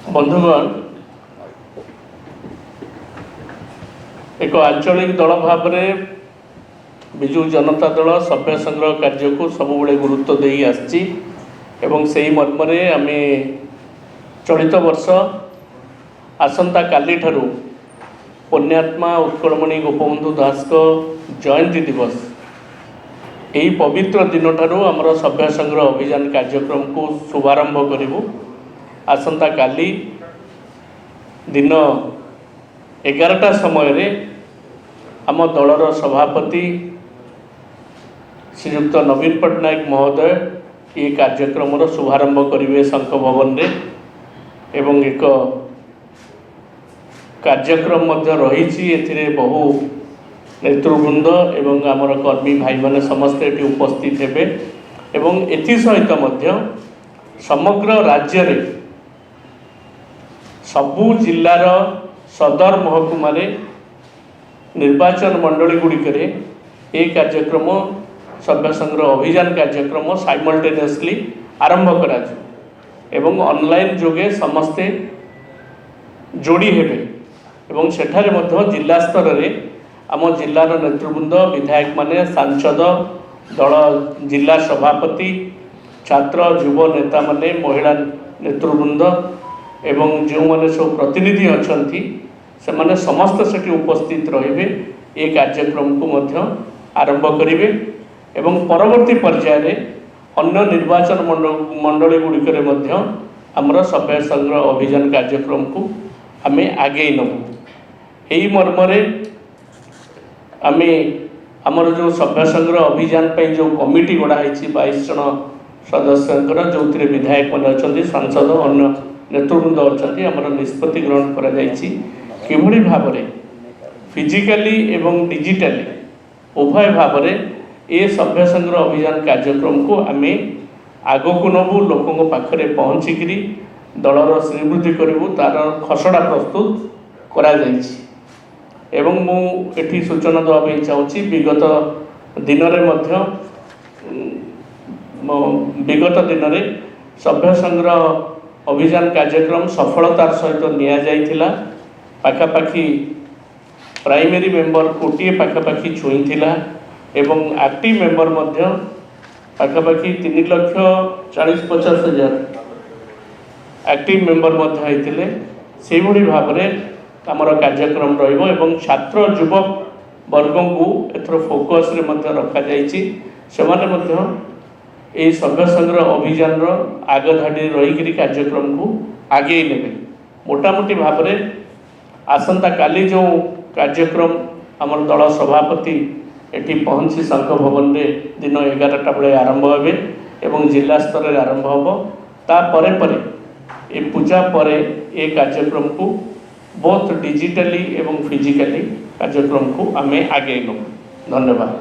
बंधुगण एक आंचलिक दल भाव में विजु जनता दल सभ्य संग्रह कार्य को सबुबले गुरुत्व दे आसी मर्म आम चलित वर्ष आसंता काली ठारू पुण्यात्मा उत्कलमणि गोपबंधु दास को जयंती दिवस यही पवित्र दिन ठारू आमर सभ्य संग्रह अभियान कार्यक्रम को शुभारंभ करूँ। आसंता काली दिन 11टा समय आम दलर सभापति श्रीयुक्त नवीन पट्टनायक महोदय ये कार्यक्रम शुभारंभ करेंगे शंख भवन रे एवं एक कार्यक्रम रही बहु नेतृवृंद एवं आमर कर्मी भाई माने समस्ते ये उपस्थित हेबे एवं एथि सहित समग्र राज्य रे सबु जिलार सदर महकुमा निर्वाचन मंडली गुड़िक कार्यक्रम सभ्य संग्रह अभियान कार्यक्रम साइमल्टेनियसली आरंभ करा एवं ऑनलाइन जोगे समस्ते जोड़ी हेबे एवं सेठारे मध्य जिला स्तर रे आम जिलार नेतृवृंद विधायक माने सांसद दल जिला सभापति छात्र युव नेता माने महिला नेतृवृंद एवं जो माने सब प्रतिनिधि अछंती से माने समस्त सेठी उपस्थित रहिबे ए कार्यक्रम को मध्य आरंभ करिवे एवं परवर्ती पर्याय रे अन्य निर्वाचन मंडली गुड़िक मध्य आमर सभ्य संग्रह अभियान कार्यक्रम को आमे आगे नबु। एही मर्म रे आमे आमर जो सभ्य संग्रह अभियान पे जो कमिटी गढ़ा है 22 जन सदस्य जो विधायक मैंने अच्छा सांसद अन्य नेतृवृंद अच्छा आमर निष्पत्ति ग्रहण कर भाव फिजिकाली एवं डिजिटाली उभय भाव ए सभ्य संग्रह अभियान कार्यक्रम को आम आग को नबू लोकों पाखरे पहुँचिकी दलर श्रीवृद्धि करूँ तार खसड़ा प्रस्तुत करा एवं मुझे सूचना देवाई चाहूँगी विगत दिन में सभ्य संग्रह अभियान कार्यक्रम सफलतार सहित निया पाखापाखि प्राइमरी मेंबर कोटी पाखापाखि छुई एवं एक्टिव मेंबर पाखापाखि 3,40,50,000 एक्टिव मेंबर होते से भाव में आमर कार्यक्रम रही छात्र युवक वर्ग को एथर फोकस रे रखा से सभ्य संग्रह अभियान आगधाड़ी रही कार्यक्रम को आगे नेबे। मोटामोटी भाव में आसंता काली जो कार्यक्रम आमर दल सभापति एटी पहुँची शंख भवन रे दिन 11टा बेले आरंभ हे एवं जिला स्तर में आरंभ हम तापर ये पूजा पर ये कार्यक्रम को बहुत डिजिटली एवं फिजिकली कार्यक्रम को आमे आगे नबु। धन्यवाद।